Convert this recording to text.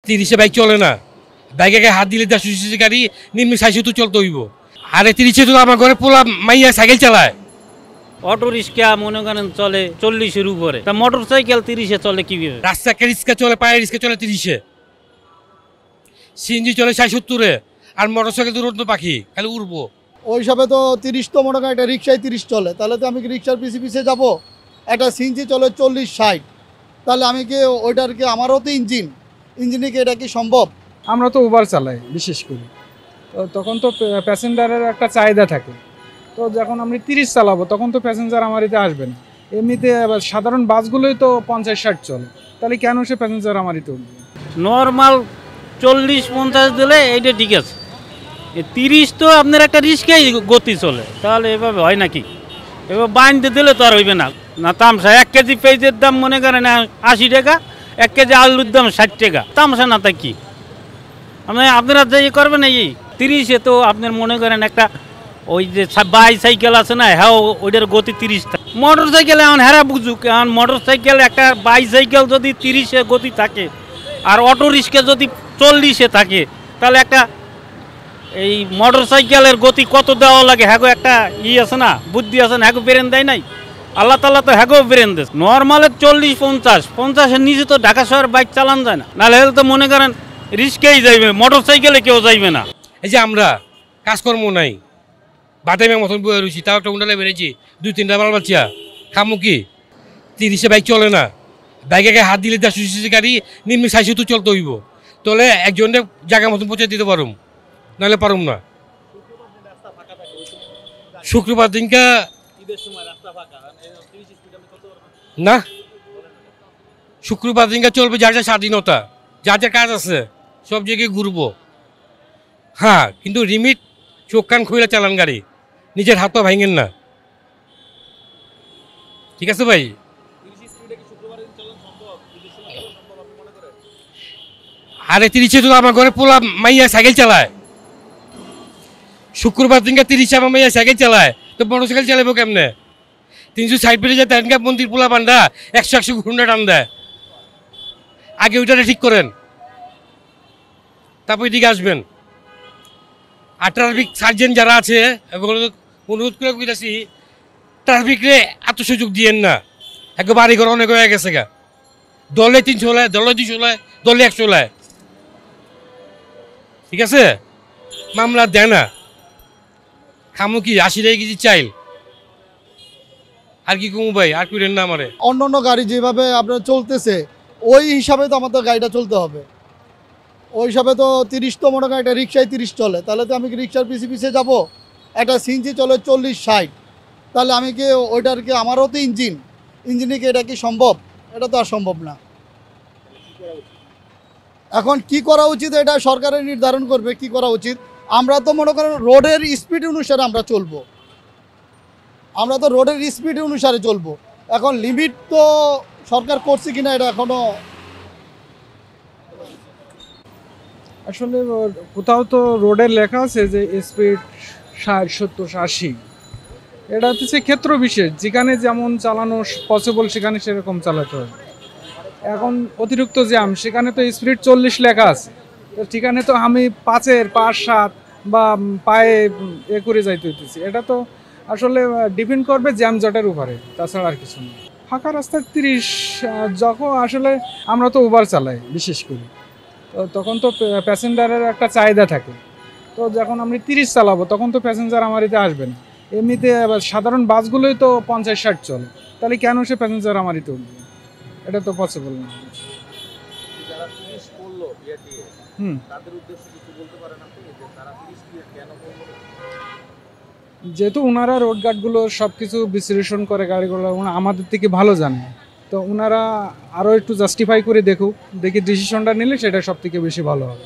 30-এ bike চলে না, বাইকে হাত দিলে 150 গাড়ি নিম্ন 60 চলতে হইব। আরে 30-এ তো আমার ঘরে পোলা মাইয়া সাইকেল চালায়। অটো রিক্সা মনে করেন চলে 40-এর উপরে, তা মোটর সাইকেল 30-এ চলে কিভাবে? রাস্তা রিক্সা চলে, পায়ে রিক্সা চলে 30-এ, সিএনজি চলে 60-70-এ, আর মোটর সাইকেল তো উড়তো পাখি, খালি উড়বো। ওই হিসাবে তো 30 তো মনে করেন একটা রিক্সায় 30 চলে, তাহলে তো আমি কি রিক্সার পিছিয়ে যাবো? একটা সিএনজি চলে 40-60, তাহলে আমি কি ওইটার কি আমারও তো ইঞ্জিনে কি এটা কি সম্ভব? আমরা তো উবার চালাই বিশেষ করে, তো তখন তো প্যাসেঞ্জারের একটা চাহিদা থাকে। তো যখন আমি 30 চালাবো তখন তো প্যাসেঞ্জার আমার এতে আসবে না। এমনিতে আবার সাধারণ বাসগুলোই তো 50-60 চলে, তাহলে কেন সে প্যাসেঞ্জার আমার এতে উঠবে? নর্মাল 40-50 দিলে এইটা ঠিক আছে, 30 তো আপনার একটা রিক্সাই গতি চলে, তাহলে এভাবে হয় নাকি? এবার বাইনতে দিলে তো আর হইবে না। না তামসা 1 কেজি পেঁয়াজের দাম মনে করেন 80 টাকা, 1 কেজি আলুর দাম 60 টাকা, তামসা না তা কি? আপনারা যে করবেন এই 30-এ তো আপনার মনে করেন একটা ওই যে বাইসাইকেল আছে না, হ্যাঁ ওইটার গতি 30 থাকে। মোটর সাইকেল এখন হ্যাঁ বুঝুক, এখন মোটর সাইকেল একটা বাইসাইকেল যদি 30-এ গতি থাকে আর অটো রিক্সা যদি 40-এ থাকে, তাহলে একটা এই মোটর সাইকেলের গতি কত দেওয়া লাগে? হ্যাগো একটা আছে না, বুদ্ধি আছে না, হ্যাগো বেরেন দেয় নাই আল্লাহ তাল্লাহ, তো হ্যাগো বেরেন দেয়। নর্মালের 40-50-50-এর নিচে তো ঢাকা শহর বাইক চালান যায় না, নাহলে তো মনে করেন রিক্সাই যাইবে, মোটর সাইকেলে কেউ যাইবে না। এই যে আমরা কাজকর্ম নাই, বাদামের মতন বয়ে রয়েছি, তাও একটা উন্ডালে বেড়েছি, 2-3টা বাল বাচ্চা, খামু কি? 30-এ বাইক চলে না, বাইকে হাত দিলে 150 গাড়ি নিম্ন 60 চলতে হইব, তাহলে একজনের জায়গা মতন পৌঁছে দিতে পারুম, নাহলে পারুম না। শুক্রবার দিনকা না, শুক্রবার দিনকা চলবে যার যার স্বাধীনতা, যার যার কাজ আছে সব জায়গায় ঘুরবো। হ্যাঁ, কিন্তু লিমিট চোখ কান খুলে চালান গাড়ি, নিজের হাত পা ভাঙেন না, ঠিক আছে ভাই? আরে 30-এ তো আমার ঘরে পোলা মাইয়া সাইকেল চালায়। শুক্রবার দিনকে 30-এ আমার মাইয়া সাইকেল চালায়, তো মোটর সাইকেল চালাবো কেমনে? 360 পেরে যায় তেনকা মন্দির পোলা বান্ধা 100 ঘুন্ডা টান দেয়। আগে ওইটা ঠিক করেন, তারপর এদিকে আসবেন। আর ট্রাফিক সার্জেন্ট যারা আছে অনুরোধ করে বুঝতেছি, ট্রাফিকরে এত সুযোগ দিয়েন না, একবার বাড়ি ঘর অনেক হয়ে গেছে গা, দলে 300 লায়, দলে 200 লায়, দলে 100 লায়, ঠিক আছে? মামলা দেয় না, খামু কি 80 টাকা কেজি চাইল, আর কি কমু ভাই? আর করেন না আমারে। অন্য গাড়ি যেভাবে আপনার চলতেছে ওই হিসাবে তো আমাদের গাড়িটা চলতে হবে। ওই হিসাবে তো 30 তো মনে করেন একটা রিক্সায় 30 চলে, তাহলে তো আমি কি রিক্সার পিছিয়ে যাবো? একটা সিএনজি চলে 40-60, তাহলে আমি কি ওইটার কি আমারও তো ইঞ্জিনে কি এটা কি সম্ভব? এটা তো আর সম্ভব না। এখন কি করা উচিত এটা সরকারের নির্ধারণ করবে কি করা উচিত। আমরা তো মনে করেন রোডের স্পিড অনুসারে আমরা চলবো, আমরা তো রোডের স্পিড অনুসারে চলবো। এখন লিমিট তো সরকার করছে কিনা এটা এখনো আসলে কোথাও তো রোডে লেখা আছে যে স্পিড 60, 70, 80, এটা হচ্ছে ক্ষেত্র বিশেষ, যেখানে যেমন চালানো পসিবল সেখানে সেরকম চালাতে হবে। এখন অতিরিক্ত জ্যাম, সেখানে তো স্পিড 40 লেখা আছে, তো সেখানে তো আমি 5-এর 5-7 বা পায়ে করে যাইতে হইতেছি। এটা তো আসলে ডিপেন্ড করবে জ্যাম জটের উপরে, তাছাড়া আর কিছু না। ফাঁকা রাস্তায় 30, যখন আসলে আমরা তো উবার চালাই বিশেষ করে, তো তখন তো প্যাসেঞ্জারের একটা চাহিদা থাকে। তো যখন আমি 30 চালাবো তখন তো প্যাসেঞ্জার আমার এতে আসবে না। এমনিতে আবার সাধারণ বাসগুলোই তো 50-60 চলে, তাহলে কেন সে প্যাসেঞ্জার আমার এতে উঠবে? এটা তো পসিবল না। যেহেতু ওনারা রোড গার্ডগুলো সব কিছু বিশ্লেষণ করে গাড়িগুলো, আমাদের থেকে ভালো জানে, তো ওনারা আরও একটু জাস্টিফাই করে দেখি ডিসিশনটা নিলে সেটা সব থেকে বেশি ভালো হবে।